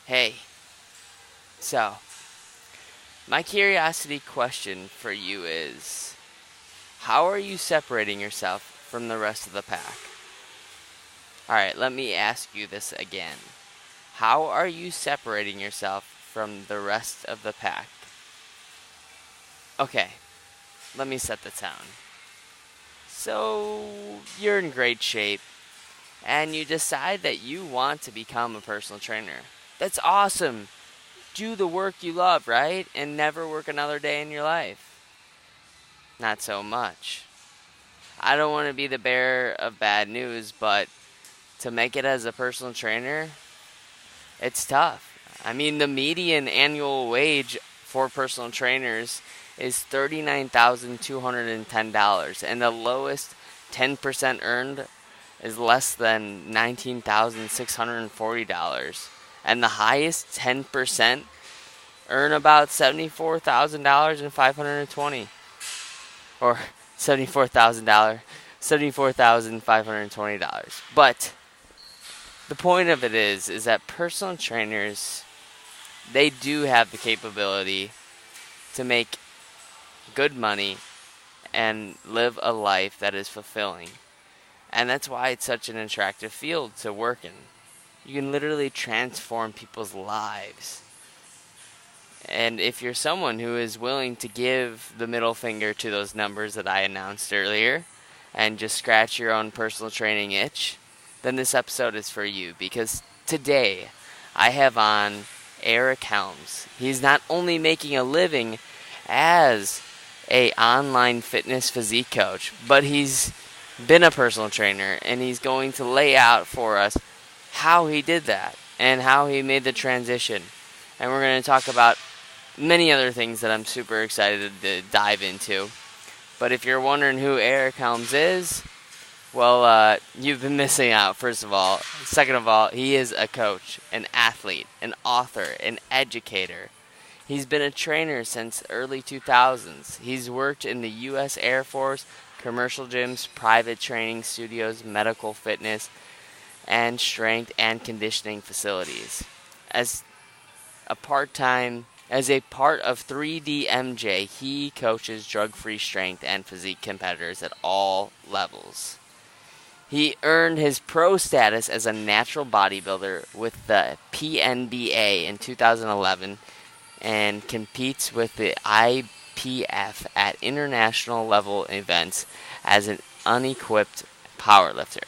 Hey, so my curiosity question for you is, how are you separating yourself from the rest of the pack? Alright, let me ask you this again. How are you separating yourself from the rest of the pack? Okay, let me set the tone. So, you're in great shape, and you decide that you want to become a personal trainer. That's awesome! Do the work you love, right? And never work another day in your life. Not so much. I don't want to be the bearer of bad news, but to make it as a personal trainer, it's tough. I mean, the median annual wage for personal trainers is $39,210, and the lowest 10% earned is less than $19,640, and the highest 10% earn about $74,520, or $74,520. But the point of it is that personal trainers, they do have the capability to make good money and live a life that is fulfilling. And that's why it's such an attractive field to work in. You can literally transform people's lives. And if you're someone who is willing to give the middle finger to those numbers that I announced earlier and just scratch your own personal training itch, then this episode is for you, because today I have on Eric Helms. He's not only making a living as a online fitness physique coach, but he's been a personal trainer, and he's going to lay out for us how he did that and how he made the transition. And we're going to talk about many other things that I'm super excited to dive into. But if you're wondering who Eric Helms is, well, you've been missing out, first of all. Second of all, he is a coach, an athlete, an author, an educator. He's been a trainer since early 2000s. He's worked in the U.S. Air Force, commercial gyms, private training studios, medical fitness, and strength and conditioning facilities. As a part of 3DMJ, he coaches drug-free strength and physique competitors at all levels. He earned his pro status as a natural bodybuilder with the PNBA in 2011 and competes with the IPF at international level events as an unequipped powerlifter.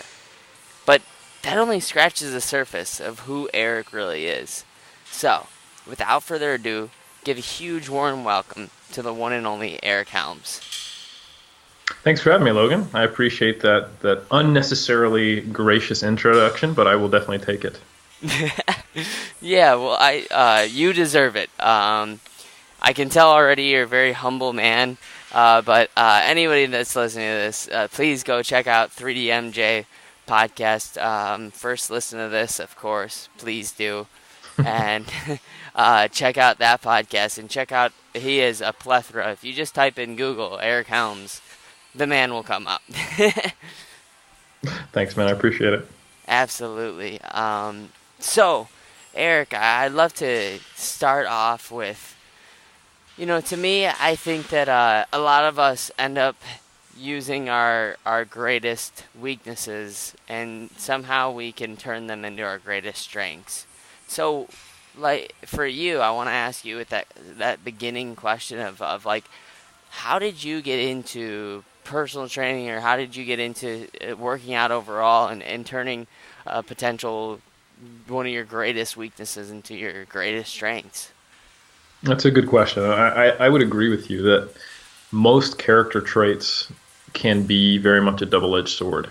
But that only scratches the surface of who Eric really is. So, without further ado, give a huge warm welcome to the one and only Eric Helms. Thanks for having me, Logan. I appreciate that unnecessarily gracious introduction, but I will definitely take it. Yeah, well, you deserve it. I can tell already you're a very humble man, but anybody that's listening to this, please go check out 3DMJ podcast. First listen to this, of course. Please do. And check out that podcast, and check out, he is a plethora. If you just type in Google Eric Helms, the man will come up. Thanks, man. I appreciate it. Absolutely. So, Eric, I'd love to start off with, to me, I think that a lot of us end up using our greatest weaknesses, and somehow we can turn them into our greatest strengths. So, like, for you, I want to ask you with that beginning question of like, how did you get into personal training, or how did you get into working out overall and turning a potential one of your greatest weaknesses into your greatest strengths? That's a good question. I would agree with you that most character traits can be very much a double-edged sword.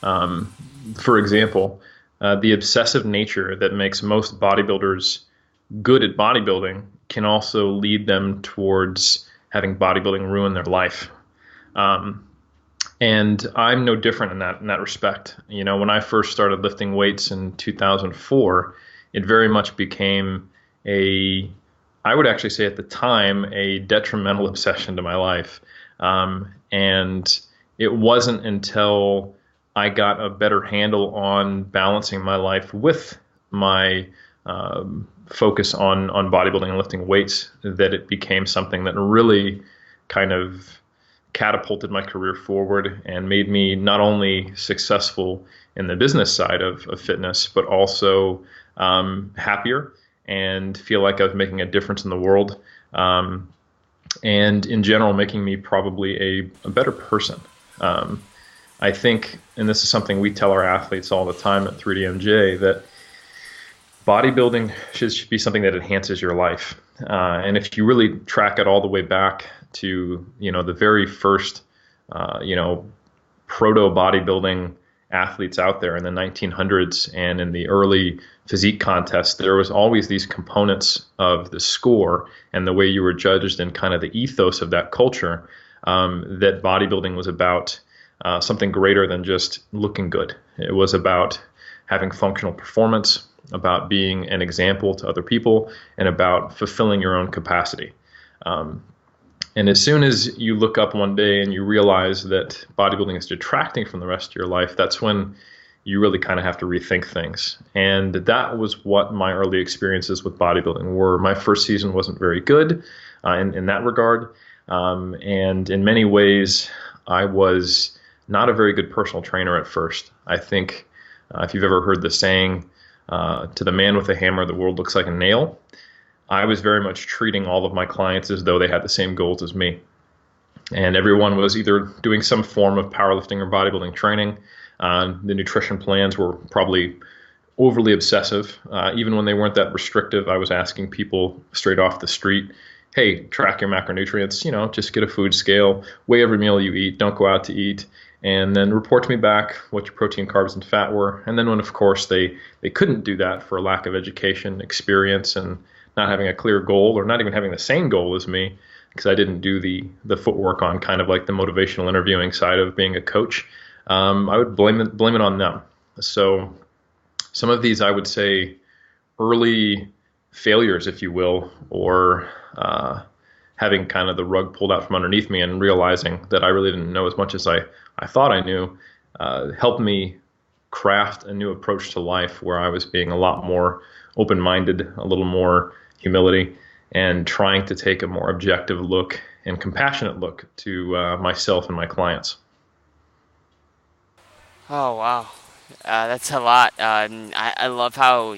For example, the obsessive nature that makes most bodybuilders good at bodybuilding can also lead them towards having bodybuilding ruin their life. And I'm no different in that respect. When I first started lifting weights in 2004, it very much became I would actually say at the time, a detrimental obsession to my life. And it wasn't until I got a better handle on balancing my life with my focus on bodybuilding and lifting weights that it became something that really kind of catapulted my career forward and made me not only successful in the business side of fitness, but also happier and feel like I was making a difference in the world. And in general, making me probably a better person. I think, and this is something we tell our athletes all the time at 3DMJ, that bodybuilding should be something that enhances your life. And if you really track it all the way back to, the very first, proto bodybuilding athletes out there in the 1900s and in the early physique contests, there was always these components of the score and the way you were judged and kind of the ethos of that culture, that bodybuilding was about something greater than just looking good. It was about having functional performance, about being an example to other people, and about fulfilling your own capacity. And as soon as you look up one day and you realize that bodybuilding is detracting from the rest of your life, that's when you really kind of have to rethink things. And that was what my early experiences with bodybuilding were. My first season wasn't very good in that regard. And in many ways, I was not a very good personal trainer at first. I think if you've ever heard the saying, to the man with a hammer, the world looks like a nail, I was very much treating all of my clients as though they had the same goals as me. And everyone was either doing some form of powerlifting or bodybuilding training. The nutrition plans were probably overly obsessive. Even when they weren't that restrictive, I was asking people straight off the street, hey, track your macronutrients, just get a food scale, weigh every meal you eat, don't go out to eat, and then report to me back what your protein, carbs, and fat were. And then when, of course, they couldn't do that for a lack of education, experience, and not having a clear goal, or not even having the same goal as me, because I didn't do the footwork on kind of like the motivational interviewing side of being a coach, I would blame it on them. So some of these, I would say, early failures, if you will, or having kind of the rug pulled out from underneath me and realizing that I really didn't know as much as I thought I knew, helped me craft a new approach to life where I was being a lot more open-minded, a little more humility, and trying to take a more objective look and compassionate look to myself and my clients. Oh, wow. That's a lot. I love how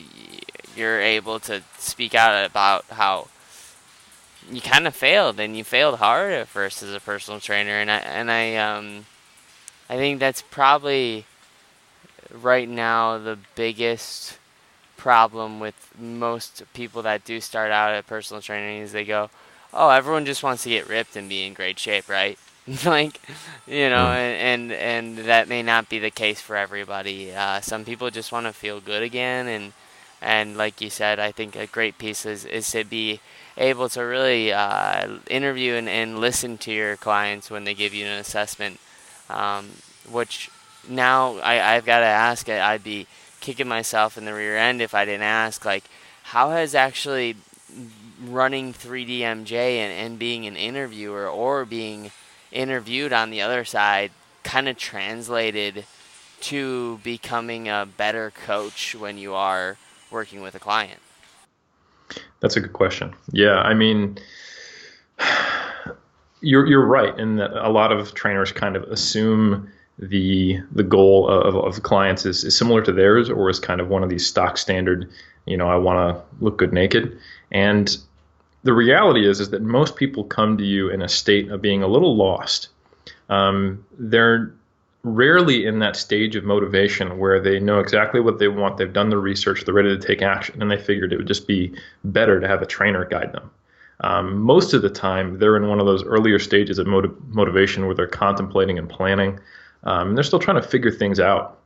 you're able to speak out about how you kind of failed, and you failed hard at first as a personal trainer, and I think that's probably right now the biggest problem with most people that do start out at personal training is they go, oh, everyone just wants to get ripped and be in great shape, right? Like, and that may not be the case for everybody. Some people just want to feel good again, and like you said, I think a great piece is to be able to really interview and listen to your clients when they give you an assessment, which now I've got to ask, I'd be kicking myself in the rear end if I didn't ask, like, how has actually running 3DMJ and being an interviewer or being interviewed on the other side kind of translated to becoming a better coach when you are working with a client? That's a good question. Yeah, I mean, you're right in that a lot of trainers kind of assume the goal of the clients is similar to theirs, or is kind of one of these stock standard, I want to look good naked. And the reality is that most people come to you in a state of being a little lost. They're rarely in that stage of motivation where they know exactly what they want. They've done the research, they're ready to take action, and they figured it would just be better to have a trainer guide them. Most of the time, they're in one of those earlier stages of motivation where they're contemplating and planning. And they're still trying to figure things out.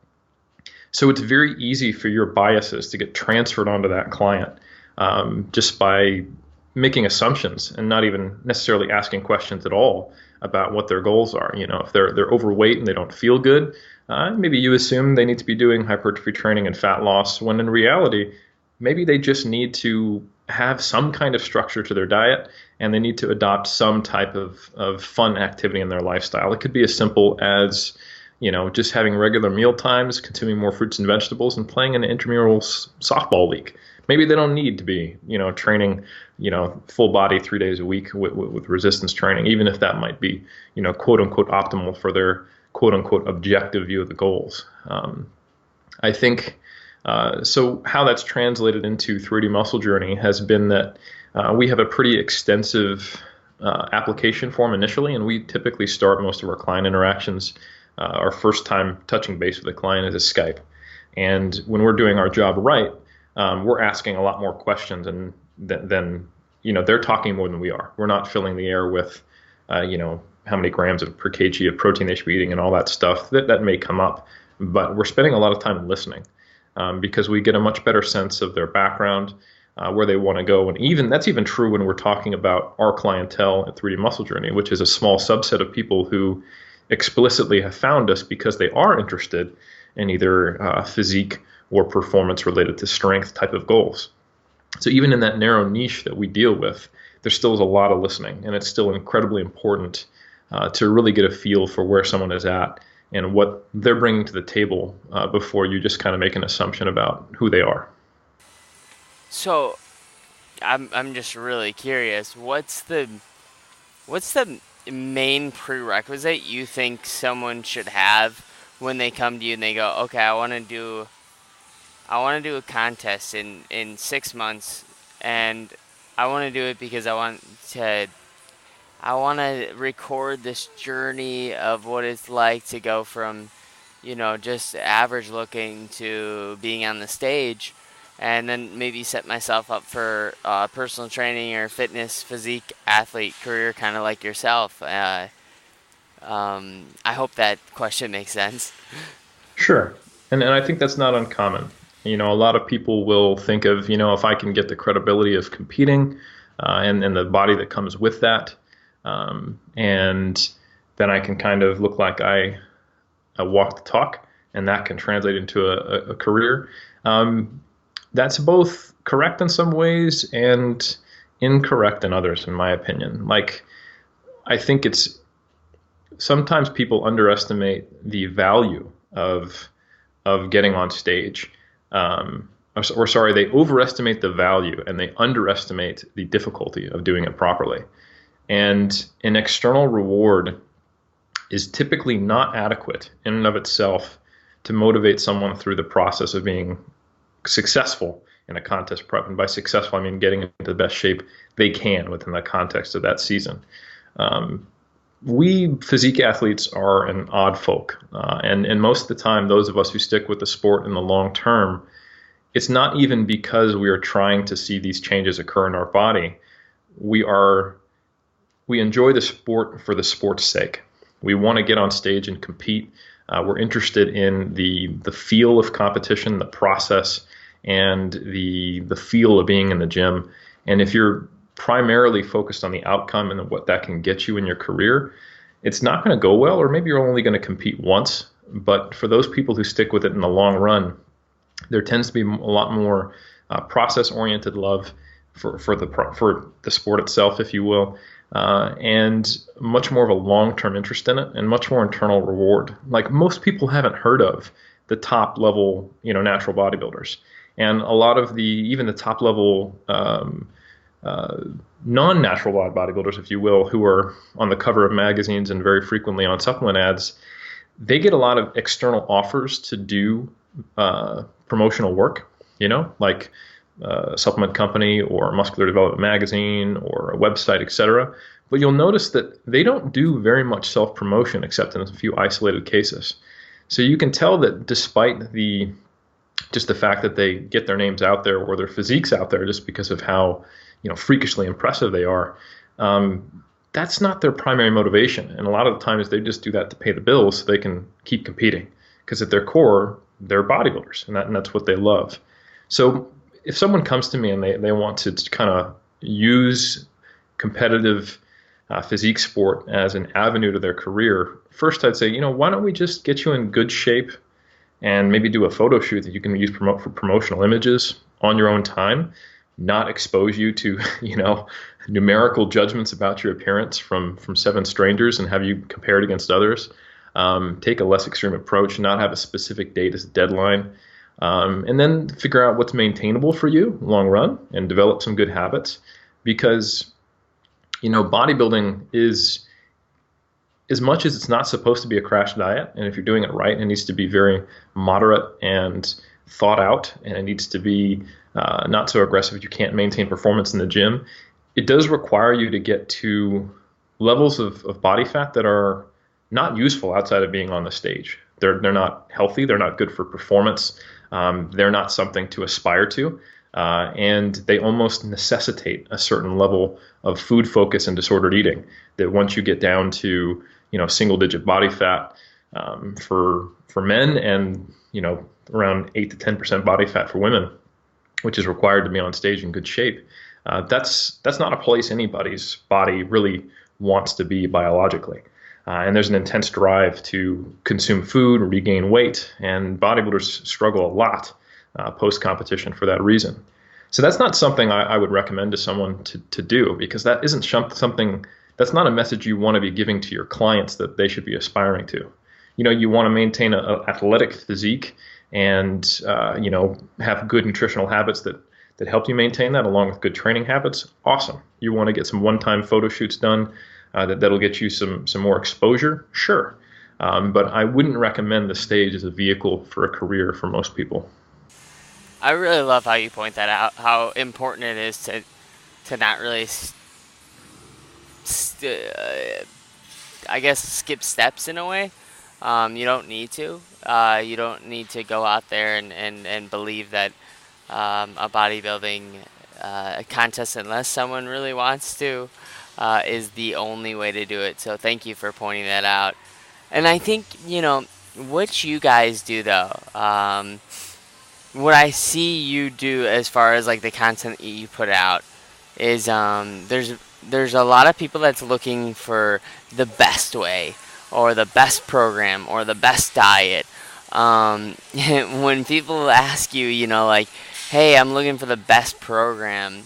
So it's very easy for your biases to get transferred onto that client just by making assumptions and not even necessarily asking questions at all about what their goals are. If they're overweight and they don't feel good, maybe you assume they need to be doing hypertrophy training and fat loss, when in reality, maybe they just need to have some kind of structure to their diet, and they need to adopt some type of fun activity in their lifestyle. It could be as simple as, just having regular meal times, consuming more fruits and vegetables, and playing in an intramural softball league. Maybe they don't need to be, training, full body 3 days a week with resistance training, even if that might be, quote unquote optimal for their quote unquote objective view of the goals. I think so. How that's translated into 3D Muscle Journey has been that we have a pretty extensive application form initially, and we typically start most of our client interactions. Our first time touching base with a client is a Skype, and when we're doing our job right, we're asking a lot more questions, and then they're talking more than we are. We're not filling the air with how many grams per kg of protein they should be eating and all that stuff that may come up, but we're spending a lot of time listening because we get a much better sense of their background, where they want to go. And that's even true when we're talking about our clientele at 3D Muscle Journey, which is a small subset of people who explicitly have found us because they are interested in either physique or performance related to strength type of goals. So even in that narrow niche that we deal with, there still is a lot of listening, and it's still incredibly important to really get a feel for where someone is at and what they're bringing to the table before you just kind of make an assumption about who they are. So, I'm just really curious. What's the main prerequisite you think someone should have when they come to you and they go, okay, I want to do a contest in 6 months, and I want to do it because I want to record this journey of what it's like to go from, just average looking to being on the stage, and then maybe set myself up for personal training or fitness, physique, athlete career, kind of like yourself. I hope that question makes sense. Sure. And I think that's not uncommon. A lot of people will think of, if I can get the credibility of competing and the body that comes with that, and then I can kind of look like I walk the talk, and that can translate into a career. That's both correct in some ways and incorrect in others, in my opinion. Like, I think it's sometimes people underestimate the value of getting on stage. They overestimate the value and they underestimate the difficulty of doing it properly. And an external reward is typically not adequate in and of itself to motivate someone through the process of being successful in a contest prep. And by successful, I mean getting into the best shape they can within the context of that season. We physique athletes are an odd folk. And most of the time, those of us who stick with the sport in the long term, it's not even because we are trying to see these changes occur in our body. We enjoy the sport for the sport's sake. We want to get on stage and compete. We're interested in the feel of competition, the process, and the feel of being in the gym. And if you're primarily focused on the outcome and what that can get you in your career, it's not going to go well, or maybe you're only going to compete once. But for those people who stick with it in the long run, there tends to be a lot more process-oriented love for the sport itself, if you will, and much more of a long-term interest in it, and much more internal reward. Like, most people haven't heard of the top level, natural bodybuilders, and a lot of even the top level non-natural bodybuilders, if you will, who are on the cover of magazines and very frequently on supplement ads, they get a lot of external offers to do promotional work, like a supplement company or Muscular Development magazine or a website, etc. But you'll notice that they don't do very much self-promotion except in a few isolated cases. So you can tell that despite the fact that they get their names out there or their physiques out there just because of how freakishly impressive they are, that's not their primary motivation. And a lot of the times they just do that to pay the bills so they can keep competing, because at their core, they're bodybuilders, and that's what they love. So if someone comes to me and they want to kind of use competitive physique sport as an avenue to their career, first I'd say, why don't we just get you in good shape and maybe do a photo shoot that you can use for promotional images on your own time, not expose you to, numerical judgments about your appearance from 7 strangers and have you compared against others. Take a less extreme approach, not have a specific date as a deadline. And then figure out what's maintainable for you long run and develop some good habits, because bodybuilding is, as much as it's not supposed to be a crash diet, and if you're doing it right, it needs to be very moderate and thought out, and it needs to be not so aggressive you can't maintain performance in the gym. It does require you to get to levels of body fat that are not useful outside of being on the stage. They're not healthy. They're not good for performance. They're not something to aspire to. And they almost necessitate a certain level of food focus and disordered eating, that once you get down to single digit body fat for men, and around 8 to 10% body fat for women, which is required to be on stage in good shape, that's not a place anybody's body really wants to be biologically. And there's an intense drive to consume food, regain weight, and bodybuilders struggle a lot post-competition for that reason. So that's not something I would recommend to someone to do, because that isn't something, that's not a message you want to be giving to your clients that they should be aspiring to. You want to maintain an athletic physique and have good nutritional habits that help you maintain that, along with good training habits. Awesome. You want to get some one-time photo shoots done that'll get you some more exposure? Sure. But I wouldn't recommend the stage as a vehicle for a career for most people. I really love how you point that out, how important it is to not really, I guess, skip steps in a way. You don't need to. You don't need to go out there and believe that a bodybuilding contest, unless someone really wants to, is the only way to do it. So thank you for pointing that out. And I think, what you guys do, though, what I see you do as far as like the content that you put out is there's a lot of people that's looking for the best way, or the best program, or the best diet. When people ask you, like, hey, I'm looking for the best program,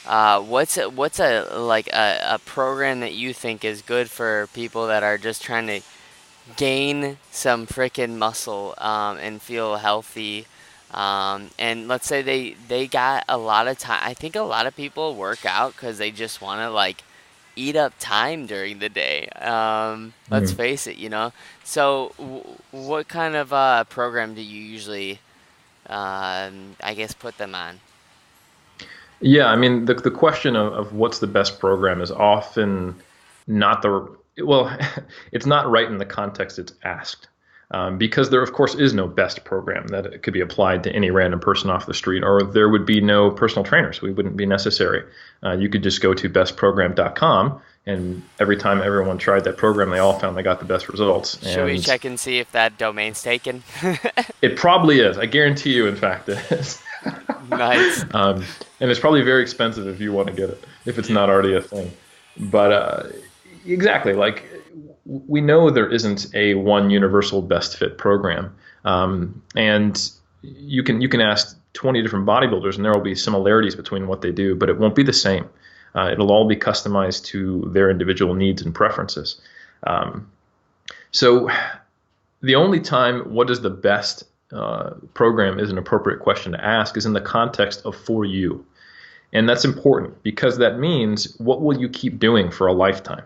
what's a program that you think is good for people that are just trying to gain some freaking muscle and feel healthy? And let's say they got a lot of time. I think a lot of people work out because they just want to like eat up time during the day. Let's face it, So what kind of program do you usually, I guess, put them on? Yeah, I mean, the question of what's the best program is often not well, it's not right in the context it's asked. Because there, of course, is no best program that it could be applied to any random person off the street, or there would be no personal trainers. We wouldn't be necessary. You could just go to bestprogram.com, and every time everyone tried that program, they all found they got the best results. Should we check and see if that domain's taken? It probably is. I guarantee you, in fact, it is. Nice. And it's probably very expensive if you want to get it, if it's not already a thing. But exactly, like, we know there isn't a one universal best fit program, and you can ask 20 different bodybuilders, and there will be similarities between what they do, but it won't be the same. It'll all be customized to their individual needs and preferences. So the only time what is the best program is an appropriate question to ask is in the context of for you. And that's important, because that means what will you keep doing for a lifetime?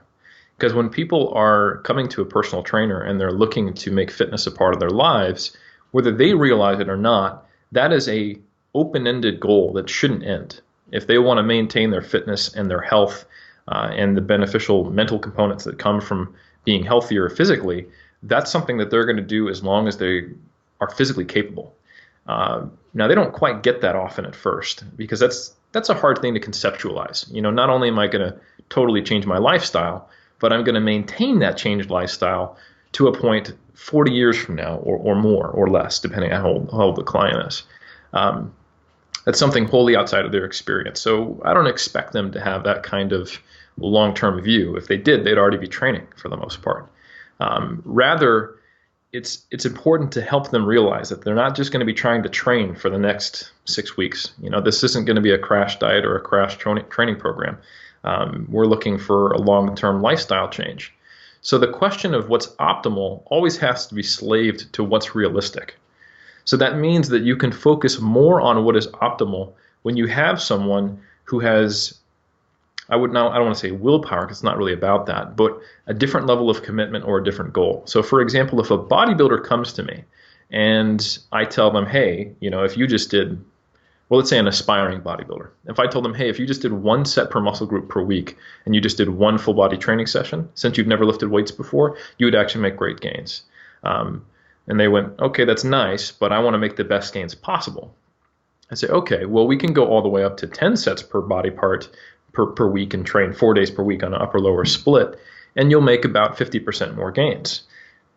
Because when people are coming to a personal trainer and they're looking to make fitness a part of their lives, whether they realize it or not, that is a open-ended goal that shouldn't end. If they want to maintain their fitness and their health and the beneficial mental components that come from being healthier physically, that's something that they're going to do as long as they are physically capable. Now, they don't quite get that often at first, because that's a hard thing to conceptualize. Not only am I going to totally change my lifestyle, but I'm going to maintain that changed lifestyle to a point 40 years from now, or more or less, depending on how old the client is. That's something wholly outside of their experience. So I don't expect them to have that kind of long-term view. If they did, they'd already be training for the most part. Rather, it's important to help them realize that they're not just going to be trying to train for the next 6 weeks. This isn't going to be a crash diet or a crash training program. We're looking for a long-term lifestyle change. So the question of what's optimal always has to be slaved to what's realistic. So that means that you can focus more on what is optimal when you have someone who has, I don't want to say willpower because it's not really about that, but a different level of commitment or a different goal. So for example, if a bodybuilder comes to me and I tell them, hey, if you just did, well, let's say an aspiring bodybuilder. If I told them, hey, if you just did 1 set per muscle group per week and you just did 1 full body training session, since you've never lifted weights before, you would actually make great gains. And they went, okay, that's nice, but I want to make the best gains possible. I say, okay, well, we can go all the way up to 10 sets per body part per week and train 4 days per week on an upper-lower split, and you'll make about 50% more gains.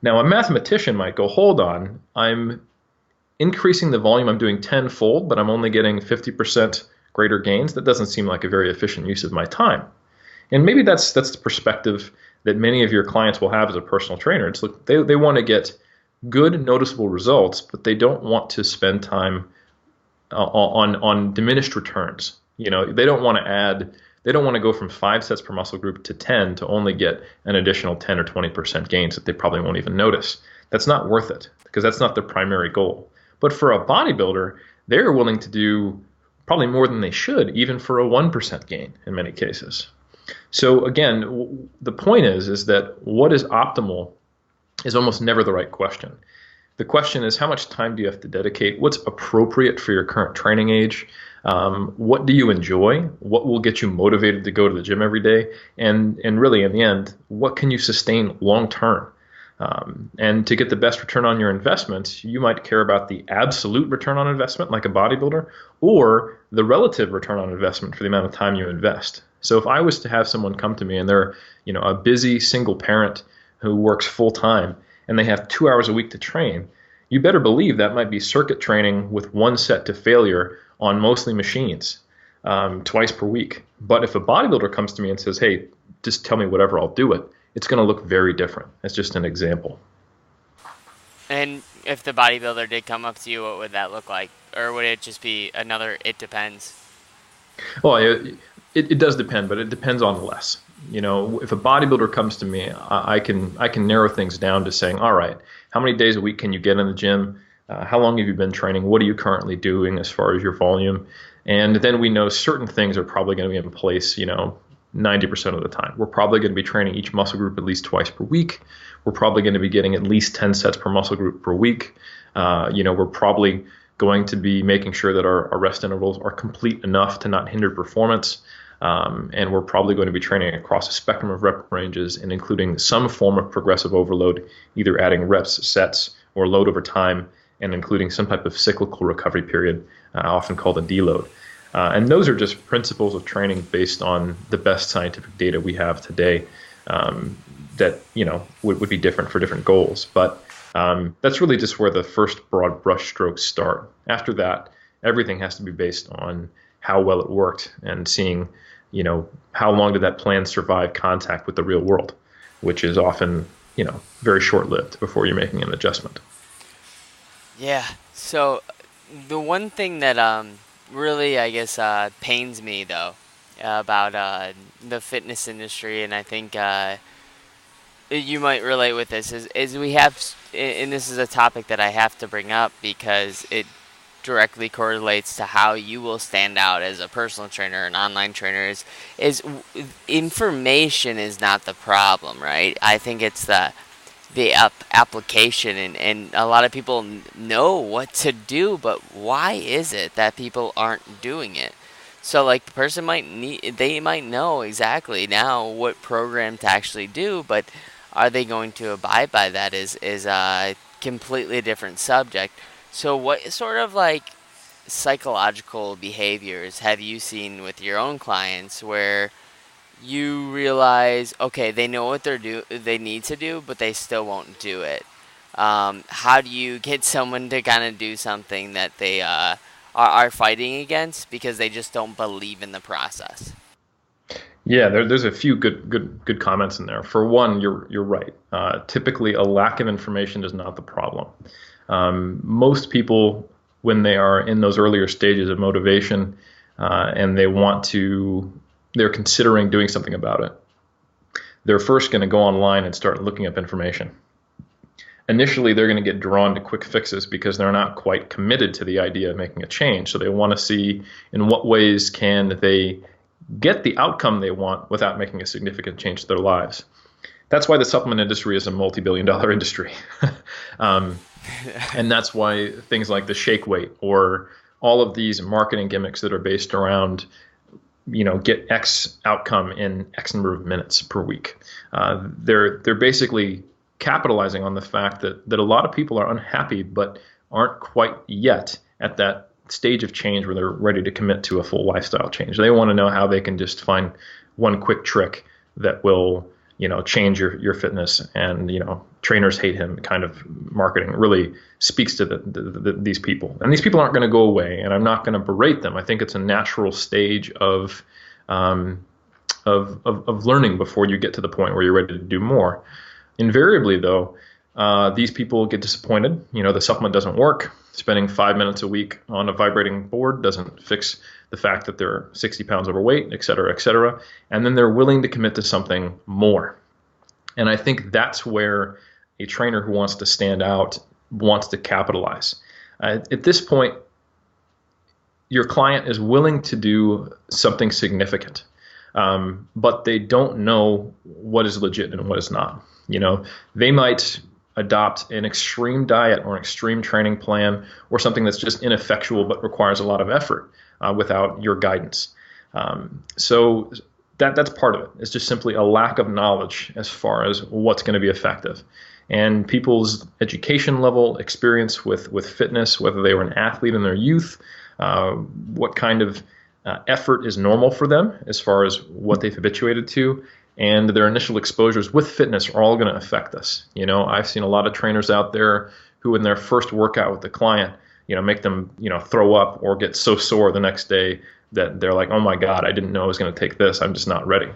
Now, a mathematician might go, hold on, I'm increasing the volume, I'm doing tenfold, but I'm only getting 50% greater gains. That doesn't seem like a very efficient use of my time. And maybe that's the perspective that many of your clients will have as a personal trainer. It's like they want to get good, noticeable results, but they don't want to spend time on diminished returns. They don't want to go from 5 sets per muscle group to 10 to only get an additional 10 or 20% gains that they probably won't even notice. That's not worth it because that's not their primary goal. But for a bodybuilder, they're willing to do probably more than they should, even for a 1% gain in many cases. So again, the point is that what is optimal is almost never the right question. The question is, how much time do you have to dedicate? What's appropriate for your current training age? What do you enjoy? What will get you motivated to go to the gym every day? And really, in the end, what can you sustain long term? And to get the best return on your investment, you might care about the absolute return on investment, like a bodybuilder, or the relative return on investment for the amount of time you invest. So if I was to have someone come to me and they're, a busy single parent who works full time and they have 2 hours a week to train, you better believe that might be circuit training with 1 set to failure on mostly machines, twice per week. But if a bodybuilder comes to me and says, hey, just tell me whatever, I'll do it, it's going to look very different. That's just an example. And if the bodybuilder did come up to you, what would that look like? Or would it just be another, it depends? Well, it does depend, but it depends on less. If a bodybuilder comes to me, I can narrow things down to saying, all right, how many days a week can you get in the gym? How long have you been training? What are you currently doing as far as your volume? And then we know certain things are probably going to be in place, 90% of the time. We're probably going to be training each muscle group at least twice per week. We're probably going to be getting at least 10 sets per muscle group per week. We're probably going to be making sure that our rest intervals are complete enough to not hinder performance. And we're probably going to be training across a spectrum of rep ranges and including some form of progressive overload, either adding reps, sets, or load over time, and including some type of cyclical recovery period, often called a deload. And those are just principles of training based on the best scientific data we have today that would be different for different goals. But that's really just where the first broad brush strokes start. After that, everything has to be based on how well it worked and seeing, how long did that plan survive contact with the real world, which is often, very short-lived before you're making an adjustment. Yeah. So the one thing that really, I guess, pains me though about the fitness industry, and I think you might relate with this, is we have, and this is a topic that I have to bring up because it directly correlates to how you will stand out as a personal trainer, an online trainer, is information is not the problem, right? I think it's the application, and a lot of people know what to do, but why is it that people aren't doing it? So like the person might know exactly now what program to actually do, but are they going to abide by that is a completely different subject. So what sort of like psychological behaviors have you seen with your own clients where you realize, okay, they know what they need to do, but they still won't do it? How do you get someone to kind of do something that they are fighting against because they just don't believe in the process? Yeah, there's a few good comments in there. For one, you're right. Typically, a lack of information is not the problem. Most people, when they are in those earlier stages of motivation and they're considering doing something about it, they're first going to go online and start looking up information. initially they're going to get drawn to quick fixes because they're not quite committed to the idea of making a change. So they want to see in what ways can they get the outcome they want without making a significant change to their lives. That's why the supplement industry is a multi-billion-dollar industry. um, and that's why things like the shake weight or all of these marketing gimmicks that are based around, get X outcome in X number of minutes per week. They're basically capitalizing on the fact that a lot of people are unhappy but aren't quite yet at that stage of change where they're ready to commit to a full lifestyle change. They want to know how they can just find one quick trick that will, change your fitness. And, trainers hate him kind of marketing really speaks to these people. And these people aren't going to go away, and I'm not going to berate them. I think it's a natural stage of learning before you get to the point where you're ready to do more. Invariably, though, these people get disappointed. The supplement doesn't work. Spending 5 minutes a week on a vibrating board doesn't fix the fact that they're 60 pounds overweight, et cetera, et cetera. And then they're willing to commit to something more. And I think that's where a trainer who wants to stand out wants to capitalize. At this point, your client is willing to do something significant, but they don't know what is legit and what is not. They might adopt an extreme diet or an extreme training plan or something that's just ineffectual but requires a lot of effort without your guidance. So that's part of it. It's just simply a lack of knowledge as far as what's going to be effective. And people's education level, experience with fitness, whether they were an athlete in their youth, what kind of effort is normal for them as far as what they've habituated to, and their initial exposures with fitness are all going to affect this. I've seen a lot of trainers out there who in their first workout with the client, make them, throw up or get so sore the next day that they're like, oh my God, I didn't know I was going to take this. I'm just not ready.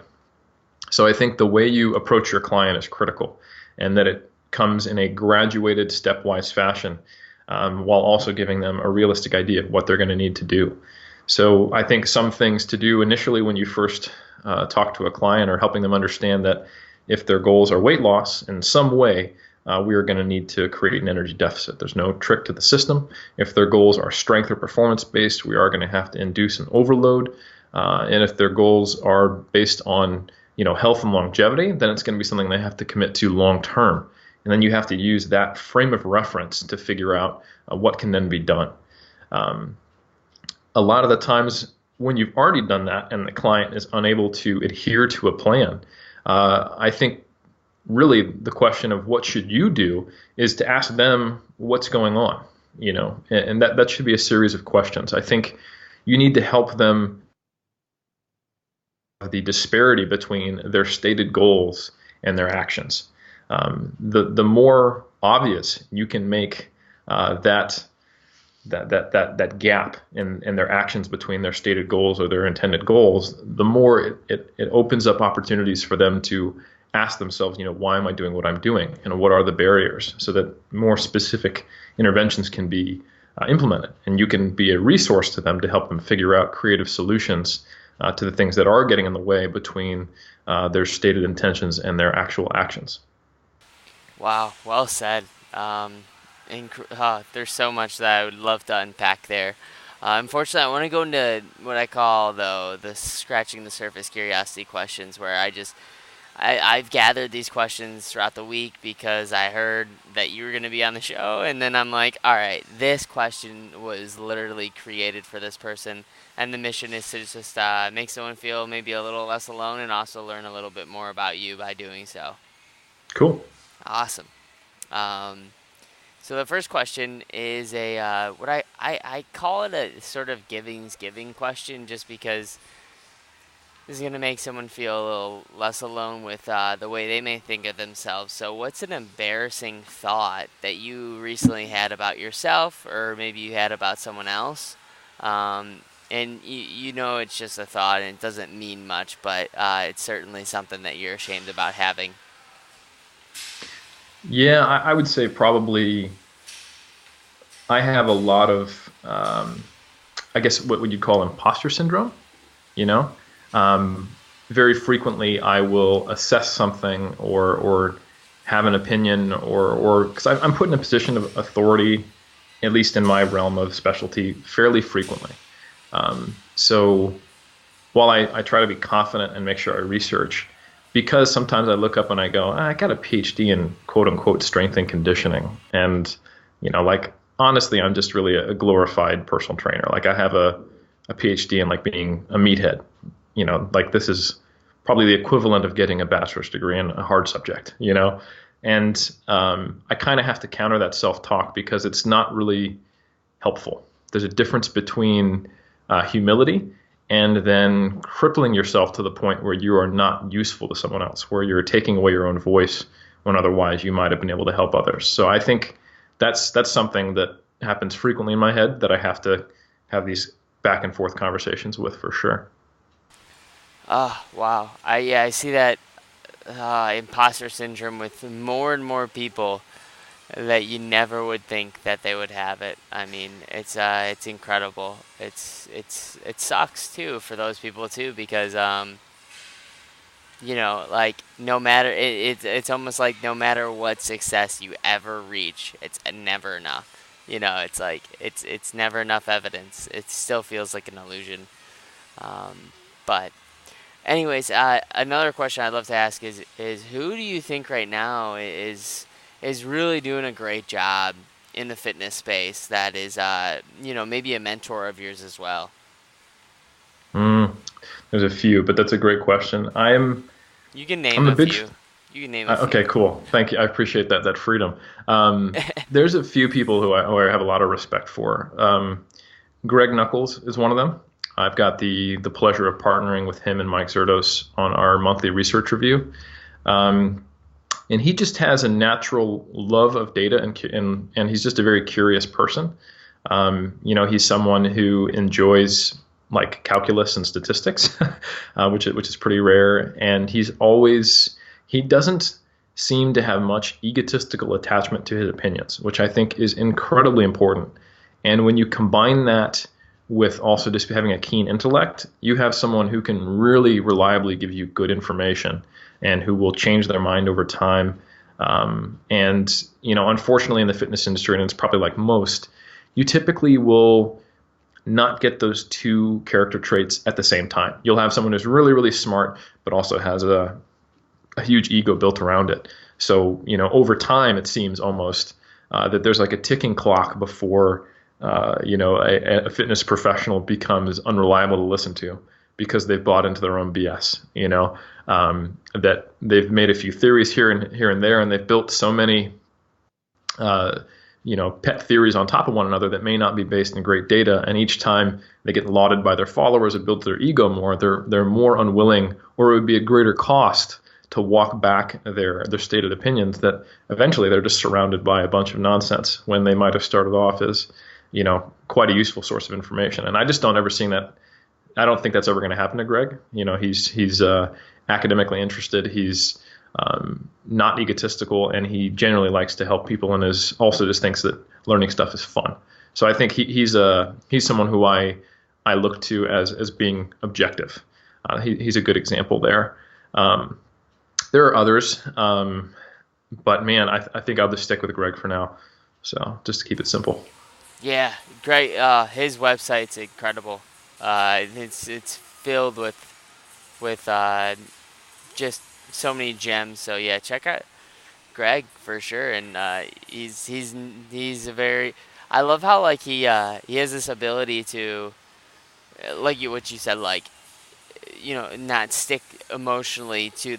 So I think the way you approach your client is critical, and that it comes in a graduated stepwise fashion, while also giving them a realistic idea of what they're going to need to do. So I think some things to do initially when you first talk to a client are helping them understand that if their goals are weight loss in some way, we are going to need to create an energy deficit. There's no trick to the system. If their goals are strength or performance based, we are going to have to induce an overload. And if their goals are based on health and longevity, then it's going to be something they have to commit to long term. And then you have to use that frame of reference to figure out what can then be done. A lot of the times when you've already done that and the client is unable to adhere to a plan, I think really the question of what should you do is to ask them what's going on, and that should be a series of questions. I think you need to help them the disparity between their stated goals and their actions. The more obvious you can make that gap in their actions between their stated goals or their intended goals, the more it opens up opportunities for them to ask themselves, why am I doing what I'm doing, and what are the barriers, so that more specific interventions can be implemented, and you can be a resource to them to help them figure out creative solutions to the things that are getting in the way between their stated intentions and their actual actions. Wow, well said. There's so much that I would love to unpack there. Unfortunately, I want to go into what I call, though, the scratching the surface curiosity questions, where I've gathered these questions throughout the week because I heard that you were going to be on the show, and then I'm like, all right, this question was literally created for this person, and the mission is to just make someone feel maybe a little less alone and also learn a little bit more about you by doing so. Cool. Awesome. So the first question is what I call it a sort of giving's giving question, just because this is going to make someone feel a little less alone with the way they may think of themselves. So what's an embarrassing thought that you recently had about yourself, or maybe you had about someone else? And it's just a thought and it doesn't mean much, but it's certainly something that you're ashamed about having. Yeah, I would say probably I have a lot of, I guess, what would you call imposter syndrome? Very frequently I will assess something or have an opinion or because I'm put in a position of authority, at least in my realm of specialty, fairly frequently. So while I try to be confident and make sure I research, because sometimes I look up and I go, "Ah, I got a PhD in quote unquote strength and conditioning. And, like honestly, I'm just really a glorified personal trainer. Like I have a PhD in like being a meathead. Like this is probably the equivalent of getting a bachelor's degree in a hard subject. And I kind of have to counter that self-talk because it's not really helpful. There's a difference between humility and then crippling yourself to the point where you are not useful to someone else, where you're taking away your own voice when otherwise you might have been able to help others. So I think that's something that happens frequently in my head that I have to have these back and forth conversations with for sure. Oh, wow. I see that imposter syndrome with more and more people that you never would think that they would have it. I mean, it's incredible. It sucks too for those people too because like no matter it's almost like no matter what success you ever reach, it's never enough. It's like it's never enough evidence. It still feels like an illusion. But anyways, another question I'd love to ask is who do you think right now is really doing a great job in the fitness space that is maybe a mentor of yours as well? Mm, there's a few, but that's a great question. You can name I'm a a big few. You can name a few. Okay, cool. Thank you. I appreciate that freedom. There's a few people who I have a lot of respect for. Greg Knuckles is one of them. I've got the pleasure of partnering with him and Mike Zerdos on our monthly research review. Um, and he just has a natural love of data and he's just a very curious person. He's someone who enjoys like calculus and statistics, which is pretty rare. And he doesn't seem to have much egotistical attachment to his opinions, which I think is incredibly important. And when you combine that with also just having a keen intellect, you have someone who can really reliably give you good information and who will change their mind over time. Unfortunately, in the fitness industry, and it's probably like most, you typically will not get those two character traits at the same time. You'll have someone who's really, really smart, but also has a huge ego built around it. So, over time, it seems almost that there's like a ticking clock before, a fitness professional becomes unreliable to listen to because they've bought into their own BS, that they've made a few theories here and there, and they've built so many, pet theories on top of one another that may not be based in great data. And each time they get lauded by their followers and build their ego more, they're more unwilling, or it would be a greater cost to walk back their stated opinions, that eventually they're just surrounded by a bunch of nonsense when they might have started off as, quite a useful source of information. And I just don't ever see that. I don't think that's ever going to happen to Greg. He's academically interested. He's not egotistical, and he generally likes to help people, and is also just thinks that learning stuff is fun. So I think he's someone who I look to as being objective. He's a good example there. There are others, but man, I think I'll just stick with Greg for now. So just to keep it simple. Yeah, great. His website's incredible. It's filled with just so many gems. So yeah, check out Greg for sure. And he's a very. I love how like he has this ability to like what you said, like not stick emotionally to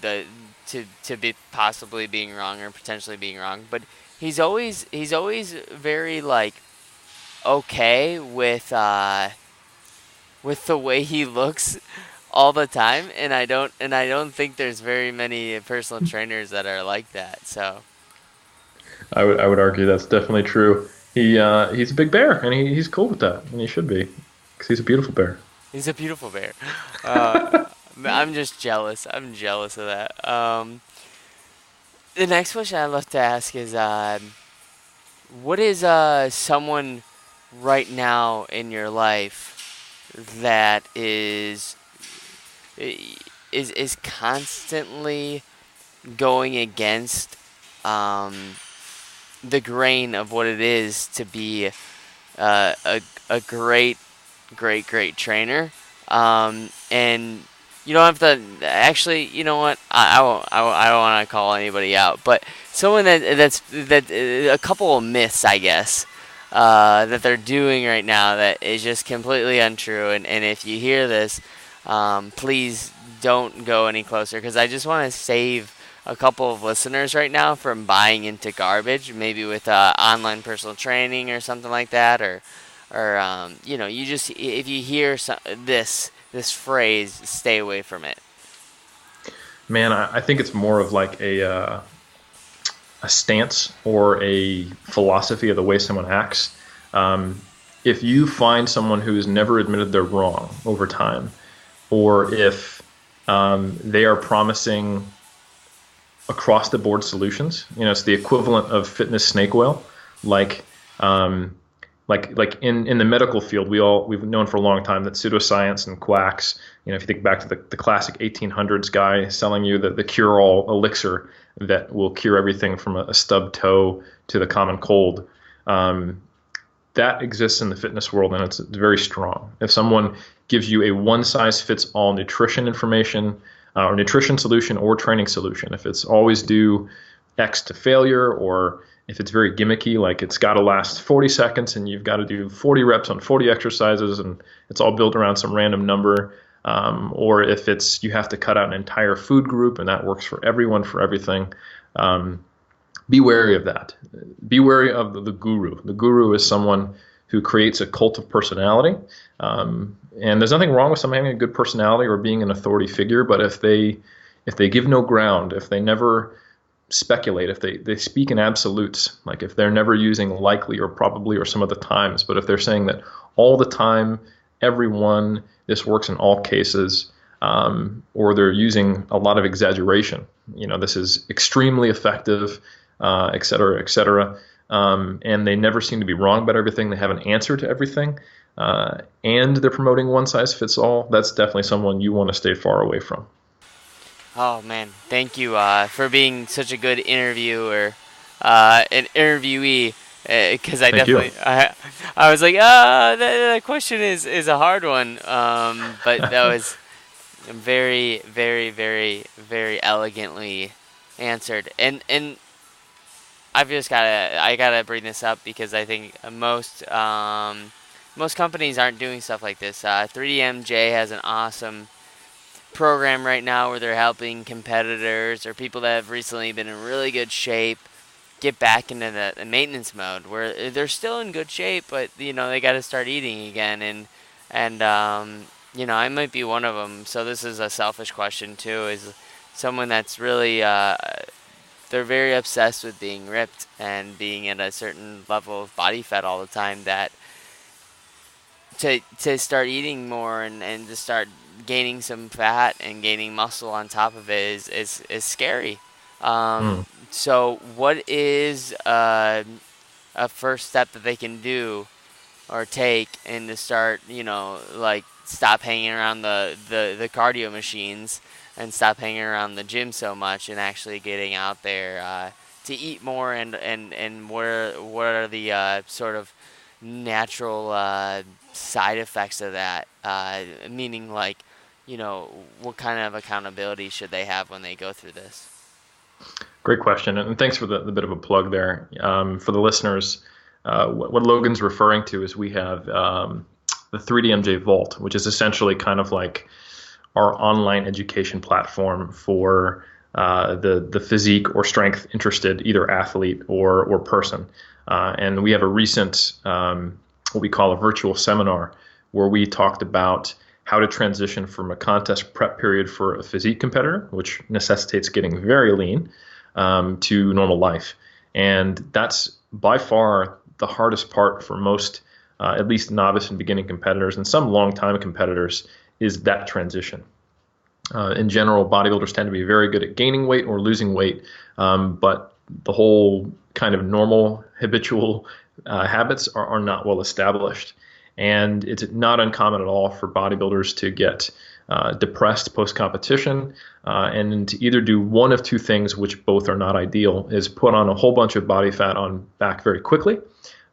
to be possibly being wrong or potentially being wrong, but he's always very like okay with the way he looks all the time, and I don't think there's very many personal trainers that are like that. So I would argue that's definitely true. He's a big bear, and he's cool with that, and he should be, because he's a beautiful bear. he's a beautiful bear. Uh, I'm just jealous. I'm jealous of that. The next question I'd love to ask is, what is someone right now in your life that is constantly going against the grain of what it is to be a great trainer. And you don't have to actually. You know what? I won't. I don't want to call anybody out, but someone that a couple of myths, I guess, that they're doing right now that is just completely untrue. And if you hear this, please don't go any closer because I just want to save a couple of listeners right now from buying into garbage, maybe with online personal training or something like that, or you just if you hear this phrase, stay away from it. Man, I think it's more of like a stance or a philosophy of the way someone acts. Um, if you find someone who's never admitted they're wrong over time, or if they are promising across the board solutions, it's the equivalent of fitness snake oil, like um, like in the medical field, we've known for a long time that pseudoscience and quacks. If you think back to the classic 1800s guy selling you the cure-all elixir that will cure everything from a stubbed toe to the common cold, that exists in the fitness world, and it's very strong. If someone gives you a one-size-fits-all nutrition information, or nutrition solution or training solution, if it's always do X to failure, or if it's very gimmicky, like it's got to last 40 seconds and you've got to do 40 reps on 40 exercises and it's all built around some random number, or if it's you have to cut out an entire food group and that works for everyone for everything, be wary of that. Be wary of the guru. The guru is someone who creates a cult of personality. And there's nothing wrong with someone having a good personality or being an authority figure, but if they give no ground, if they never speculate, if they speak in absolutes, like if they're never using likely or probably or some other times, but if they're saying that all the time, everyone, this works in all cases, or they're using a lot of exaggeration, this is extremely effective, et cetera, et cetera, and they never seem to be wrong about everything, they have an answer to everything, and they're promoting one size fits all, that's definitely someone you want to stay far away from. Oh man, thank you for being such a good interviewer, an interviewee. Because I Thank you. definitely, I was like, that question is a hard one. But that was very, very, very, very elegantly answered. And I gotta bring this up because I think most companies aren't doing stuff like this. 3DMJ has an awesome program right now where they're helping competitors or people that have recently been in really good shape get back into the maintenance mode where they're still in good shape, but they got to start eating again. And I might be one of them. So this is a selfish question too. Is someone that's really they're very obsessed with being ripped and being at a certain level of body fat all the time that to start eating more and to start gaining some fat and gaining muscle on top of it is scary. Mm. So what is a first step that they can do or take and to start, like stop hanging around the cardio machines and stop hanging around the gym so much and actually getting out there to eat more and what are the sort of natural side effects of that, meaning like, what kind of accountability should they have when they go through this? Great question, and thanks for the bit of a plug there. For the listeners, what Logan's referring to is we have the 3DMJ Vault, which is essentially kind of like our online education platform for the physique or strength interested either athlete or person. And we have a recent what we call a virtual seminar where we talked about how to transition from a contest prep period for a physique competitor, which necessitates getting very lean, to normal life. And that's by far the hardest part for most, at least novice and beginning competitors, and some long-time competitors, is that transition. In general, bodybuilders tend to be very good at gaining weight or losing weight, but the whole kind of normal habitual habits are not well established. And it's not uncommon at all for bodybuilders to get depressed post-competition and to either do one of two things, which both are not ideal, is put on a whole bunch of body fat on back very quickly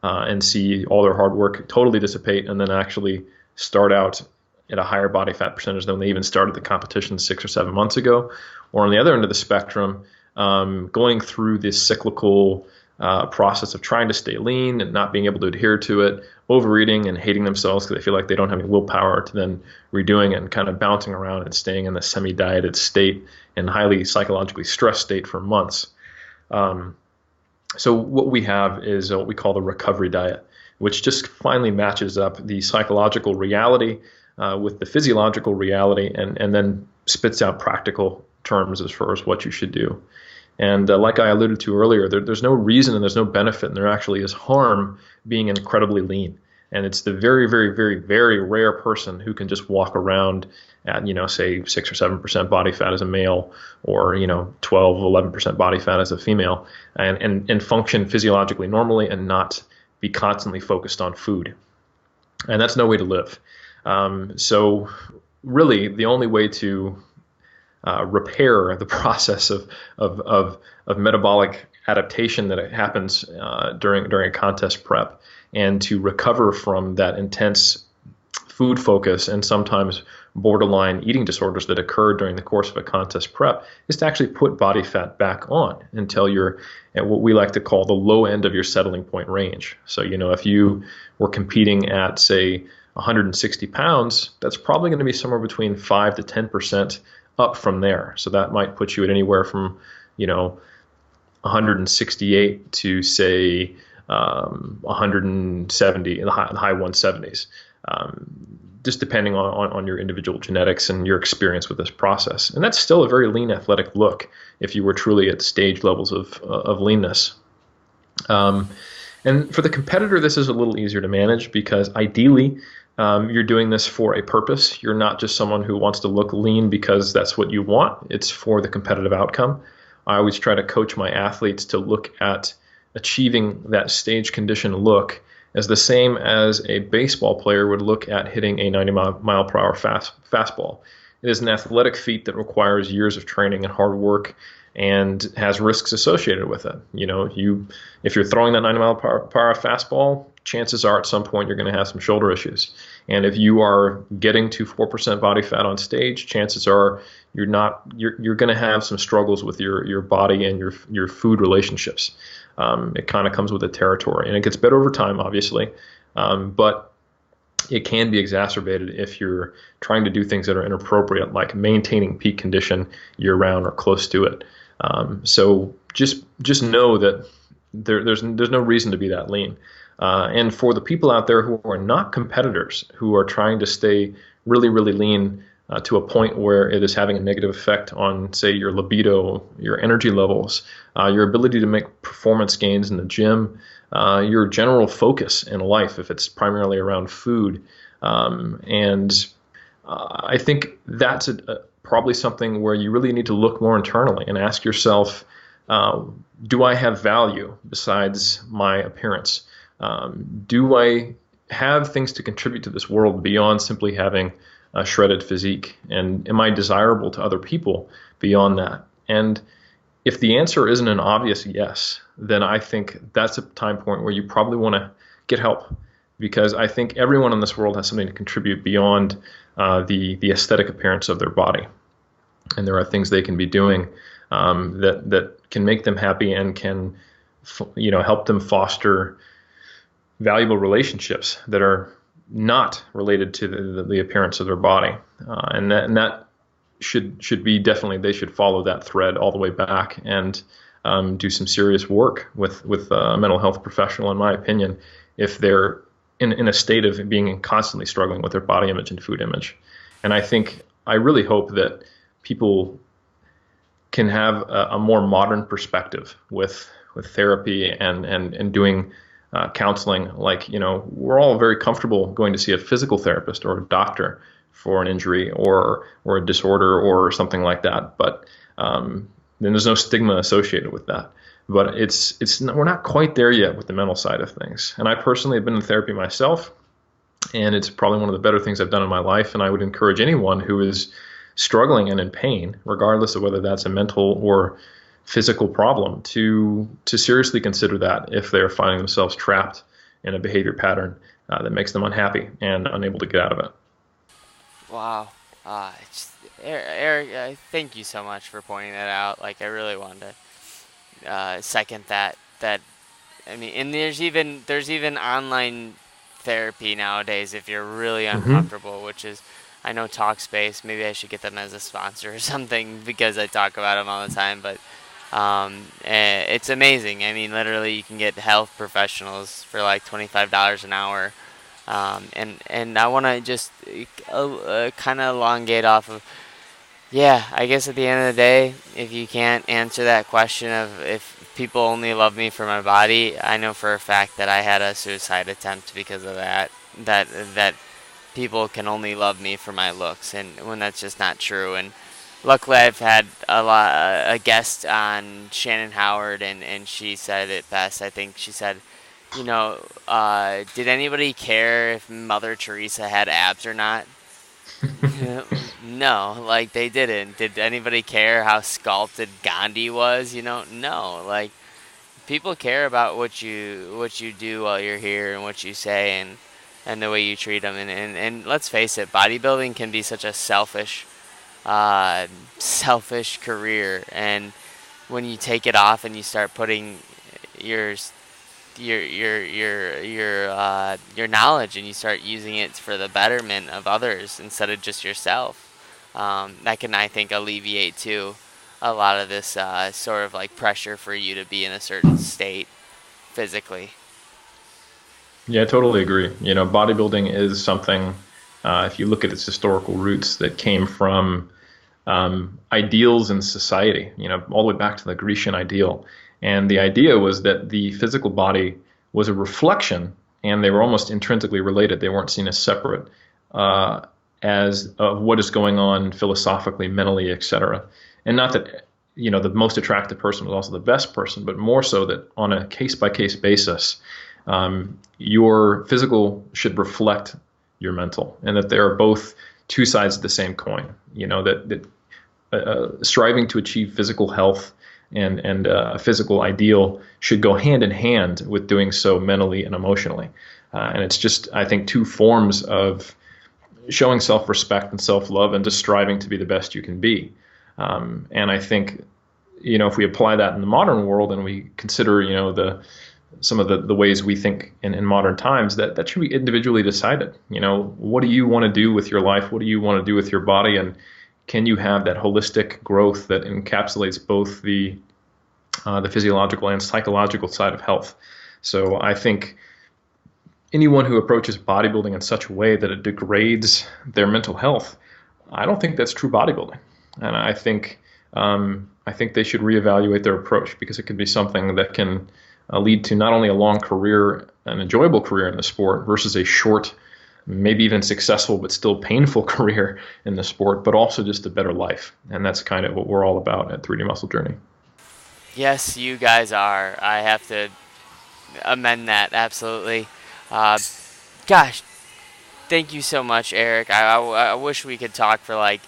and see all their hard work totally dissipate, and then actually start out at a higher body fat percentage than they even started the competition 6 or 7 months ago. Or on the other end of the spectrum, going through this cyclical process of trying to stay lean and not being able to adhere to it, overeating and hating themselves because they feel like they don't have any willpower, to then redoing it and kind of bouncing around and staying in the semi-dieted state and highly psychologically stressed state for months. So what we have is what we call the recovery diet, which just finally matches up the psychological reality with the physiological reality, and then spits out practical terms as far as what you should do. And like I alluded to earlier, there's no reason and there's no benefit, and there actually is harm being incredibly lean. And it's the very, very, very, very rare person who can just walk around at, say 6 or 7% body fat as a male, or, 12, 11% body fat as a female, and function physiologically normally and not be constantly focused on food. And that's no way to live. So really the only way to repair the process of metabolic adaptation that happens during a contest prep, and to recover from that intense food focus and sometimes borderline eating disorders that occur during the course of a contest prep, is to actually put body fat back on until you're at what we like to call the low end of your settling point range. So, if you were competing at, say, 160 pounds, that's probably going to be somewhere between 5 to 10% up from there. So that might put you at anywhere from, 168 to, say, 170, in the high 170s, just depending on your individual genetics and your experience with this process. And that's still a very lean, athletic look if you were truly at stage levels of leanness. And for the competitor, this is a little easier to manage because ideally, you're doing this for a purpose. You're not just someone who wants to look lean because that's what you want. It's for the competitive outcome. I always try to coach my athletes to look at achieving that stage condition look as the same as a baseball player would look at hitting a 90 mile per hour fastball. It is an athletic feat that requires years of training and hard work and has risks associated with it. If you're throwing that 90 mile per hour fastball, chances are at some point you're going to have some shoulder issues. And if you are getting to 4% body fat on stage, chances are you're going to have some struggles with your body and your food relationships. It kind of comes with the territory, and it gets better over time, obviously, but it can be exacerbated if you're trying to do things that are inappropriate, like maintaining peak condition year round or close to it. So just know that there's no reason to be that lean. And for the people out there who are not competitors, who are trying to stay really, really lean to a point where it is having a negative effect on, say, your libido, your energy levels, your ability to make performance gains in the gym, your general focus in life, if it's primarily around food. And I think that's probably something where you really need to look more internally and ask yourself, do I have value besides my appearance? Do I have things to contribute to this world beyond simply having a shredded physique? And am I desirable to other people beyond that? And if the answer isn't an obvious yes, then I think that's a time point where you probably want to get help, because I think everyone in this world has something to contribute beyond the aesthetic appearance of their body. And there are things they can be doing that can make them happy and can help them foster valuable relationships that are not related to the appearance of their body, and that should be definitely, they should follow that thread all the way back and do some serious work with a mental health professional, in my opinion, if they're in a state of being constantly struggling with their body image and food image. And I really hope that people can have a more modern perspective with therapy and doing counseling. Like, we're all very comfortable going to see a physical therapist or a doctor for an injury or a disorder or something like that. But then there's no stigma associated with that. But we're not quite there yet with the mental side of things. And I personally have been in therapy myself, And it's probably one of the better things I've done in my life. And I would encourage anyone who is struggling and in pain, regardless of whether that's a mental or physical problem, to seriously consider that if they're finding themselves trapped in a behavior pattern that makes them unhappy and unable to get out of it. Wow. Eric, thank you so much for pointing that out. Like, I really wanted to second that. I mean, and there's even online therapy nowadays if you're really Hmm. uncomfortable, which is, I know Talkspace. Maybe I should get them as a sponsor or something because I talk about them all the time. But it's amazing. I mean, literally, you can get health professionals for like $25 an hour. And I want to just kind of elongate off of, yeah, I guess at the end of the day, if you can't answer that question of if people only love me for my body, I know for a fact that I had a suicide attempt because of that. That people can only love me for my looks, and when that's just not true. And luckily, I've had a guest on Shannon Howard, and she said it best. I think she said, did anybody care if Mother Teresa had abs or not? No, like they didn't. Did anybody care how sculpted Gandhi was? No. Like people care about what you do while you're here and what you say and the way you treat them. And let's face it, bodybuilding can be such a uh, selfish career. And when you take it off and you start putting your your knowledge and you start using it for the betterment of others instead of just yourself. That can, I think, alleviate too a lot of this sort of like pressure for you to be in a certain state physically. Yeah, I totally agree. Bodybuilding is something, if you look at its historical roots, that came from ideals in society, all the way back to the Grecian ideal. And the idea was that the physical body was a reflection, and they were almost intrinsically related. They weren't seen as separate, uh, as of what is going on philosophically, mentally, etc. And not that, the most attractive person was also the best person, but more so that on a case by case basis, your physical should reflect your mental, and that they are both two sides of the same coin. That striving to achieve physical health and a physical ideal should go hand in hand with doing so mentally and emotionally. And it's just, I think, two forms of showing self-respect and self-love and just striving to be the best you can be. And I think, if we apply that in the modern world and we consider, some of the ways we think in modern times, that should be individually decided. What do you want to do with your life? What do you want to do with your body? And can you have that holistic growth that encapsulates both the physiological and psychological side of health? So I think anyone who approaches bodybuilding in such a way that it degrades their mental health, I don't think that's true bodybuilding. And I think they should reevaluate their approach, because it could be something that can lead to not only a long career, an enjoyable career in the sport, versus a short, maybe even successful but still painful career in the sport, but also just a better life. And that's kind of what we're all about at 3D Muscle Journey. Yes, you guys are. I have to amend that absolutely. Uh, Gosh, thank you so much, Eric. I wish we could talk for like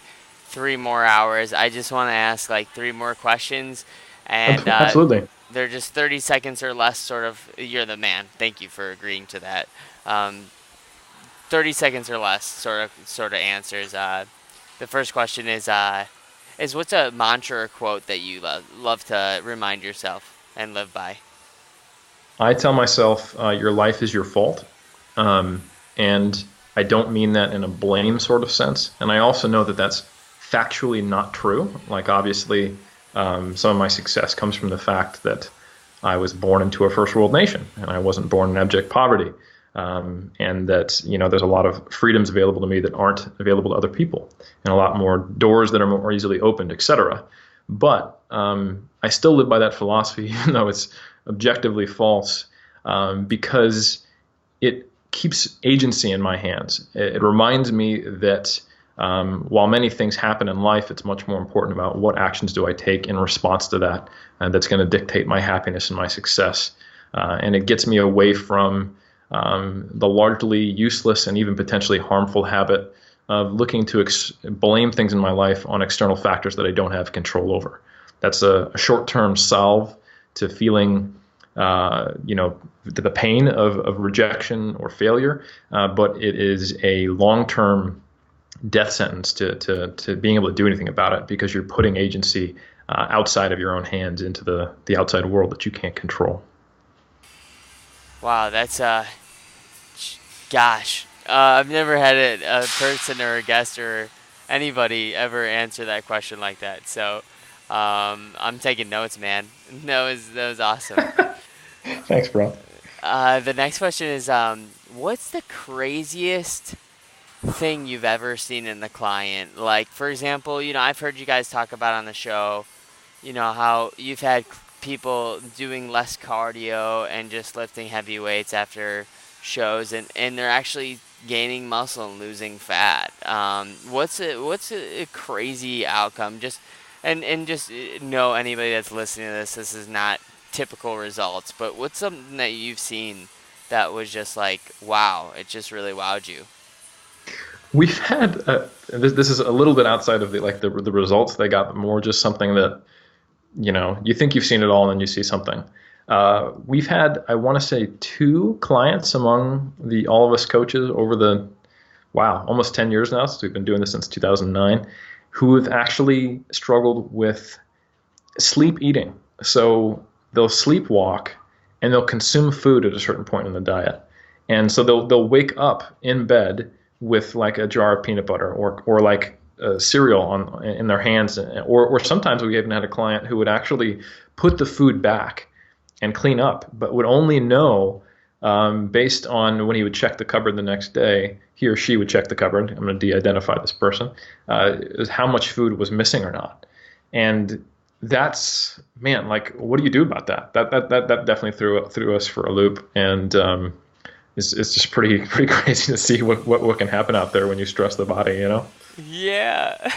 3 more hours. I just want to ask like three more questions, and Absolutely. they're just 30 seconds or less. Sort of, you're the man. Thank you for agreeing to that. Um, 30 seconds or less, sort of answers. The first question is what's a mantra or quote that you love to remind yourself and live by? I tell myself, your life is your fault. And I don't mean that in a blame sort of sense. And I also know that that's factually not true. Like, obviously, some of my success comes from the fact that I was born into a first world nation and I wasn't born in abject poverty. And that, there's a lot of freedoms available to me that aren't available to other people, and a lot more doors that are more easily opened, etc. But I still live by that philosophy, even though it's objectively false, because it keeps agency in my hands. It reminds me that while many things happen in life, it's much more important about what actions do I take in response to that, and that's going to dictate my happiness and my success. And it gets me away from the largely useless and even potentially harmful habit of looking to blame things in my life on external factors that I don't have control over. That's a short-term solve to feeling, to the pain of rejection or failure, but it is a long-term death sentence to being able to do anything about it, because you're putting agency outside of your own hands into the outside world that you can't control. Wow, that's gosh. I've never had a person or a guest or anybody ever answer that question like that. So I'm taking notes, man. That was awesome. Thanks, bro. The next question is, what's the craziest thing you've ever seen in the client? Like, for example, I've heard you guys talk about on the show, how you've had people doing less cardio and just lifting heavy weights after shows, and they're actually gaining muscle and losing fat. What's a crazy outcome? Just know anybody that's listening to this is not typical results, but what's something that you've seen that was just like, wow, it just really wowed you? We've had this is a little bit outside of the results they got, but more just something that you think you've seen it all and then you see something. We've had, I want to say, 2 clients among all of us coaches over almost 10 years now, since we've been doing this since 2009, who have actually struggled with sleep eating. So they'll sleepwalk and they'll consume food at a certain point in the diet. And so they'll wake up in bed with like a jar of peanut butter or like cereal in their hands, or sometimes we even had a client who would actually put the food back and clean up, but would only know based on when he would check the cupboard the next day. He or she would check the cupboard. I'm going to de-identify this person. Is how much food was missing or not, and that's, man, like, what do you do about that? That definitely threw us for a loop, and it's just pretty crazy to see what can happen out there when you stress the body. Yeah.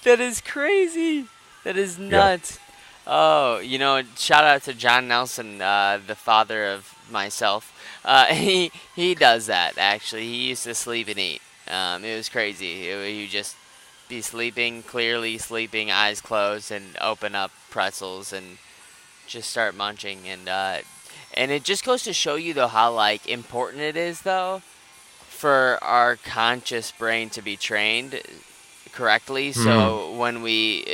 That is crazy. That is Yeah. nuts. Oh, shout out to John Nelson, the father of myself. He does that, actually. He used to sleep and eat. It was crazy. He would just be sleeping, clearly sleeping, eyes closed, and open up pretzels and just start munching. And it just goes to show you, though, how, like, important it is, though, for our conscious brain to be trained correctly. So when we,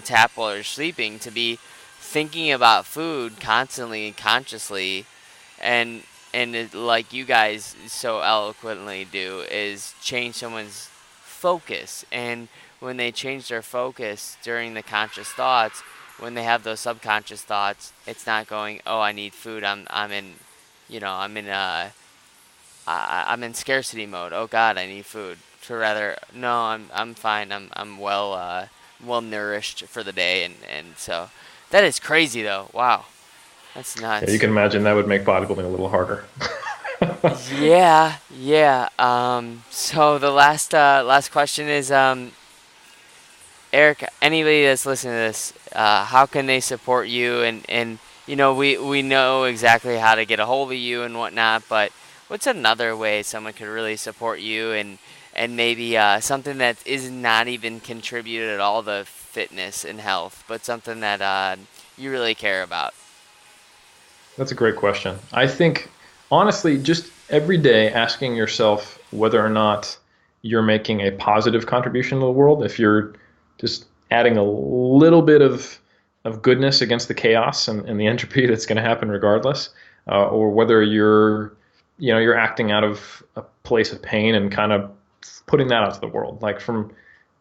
tap while we're sleeping, to be thinking about food constantly and consciously, and like you guys so eloquently do, is change someone's focus. And when they change their focus during the conscious thoughts, when they have those subconscious thoughts, it's not going, oh, I need food. I'm in scarcity mode. Oh God, I need food. To rather, no, I'm fine. I'm well nourished for the day, and so that is crazy though. Wow, that's Yeah, you nuts. can imagine that would make bodybuilding a little harder. Yeah, yeah. So the last question is, Eric, anybody that's listening to this, how can they support you? And we know exactly how to get a hold of you and whatnot, but what's another way someone could really support you, and maybe something that is not even contributed at all to fitness and health, but something that you really care about? That's a great question. I think, honestly, just every day asking yourself whether or not you're making a positive contribution to the world, if you're just adding a little bit of goodness against the chaos and the entropy that's going to happen regardless, or whether you're acting out of a place of pain and kind of putting that out to the world, like from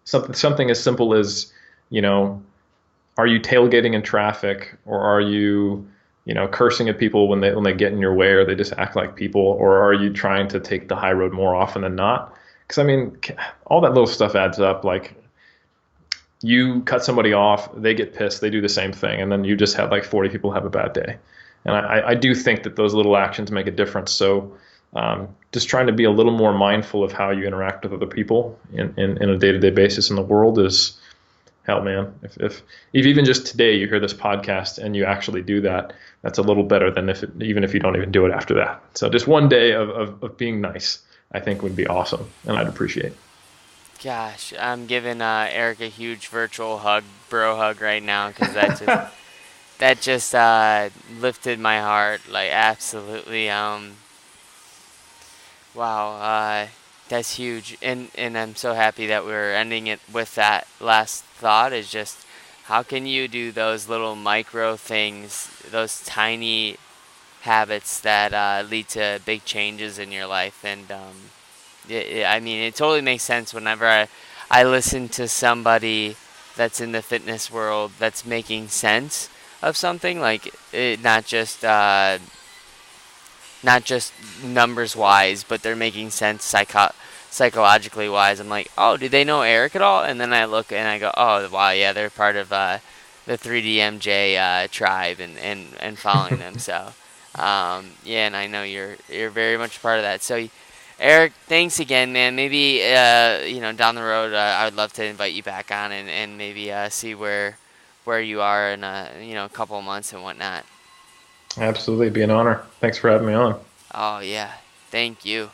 something as simple as, are you tailgating in traffic, or are you cursing at people when they get in your way, or they just act like people, or are you trying to take the high road more often than not? Because I mean, all that little stuff adds up. Like, you cut somebody off, they get pissed, they do the same thing, and then you just had like 40 people have a bad day. And I do think that those little actions make a difference. So just trying to be a little more mindful of how you interact with other people in a day-to-day basis in the world hell, man, if even just today you hear this podcast and you actually do that, that's a little better than even if you don't even do it after that. So just one day of being nice, I think would be awesome, and I'd appreciate. Gosh, I'm giving Eric a huge virtual hug, bro hug right now, because that just lifted my heart, like absolutely. Wow, that's huge, and I'm so happy that we're ending it with that last thought. Is just how can you do those little micro things, those tiny habits that lead to big changes in your life, and I mean, it totally makes sense whenever I listen to somebody that's in the fitness world that's making sense of something, like not just numbers wise, but they're making sense psychologically wise. I'm like, oh, do they know Eric at all? And then I look and I go, oh, wow, yeah, they're part of the 3DMJ tribe and following them. So, yeah, and I know you're very much part of that. So, Eric, thanks again, man. Maybe down the road, I would love to invite you back on and maybe see where you are in a couple of months and whatnot. Absolutely, be an honor. Thanks for having me on. Oh yeah, thank you.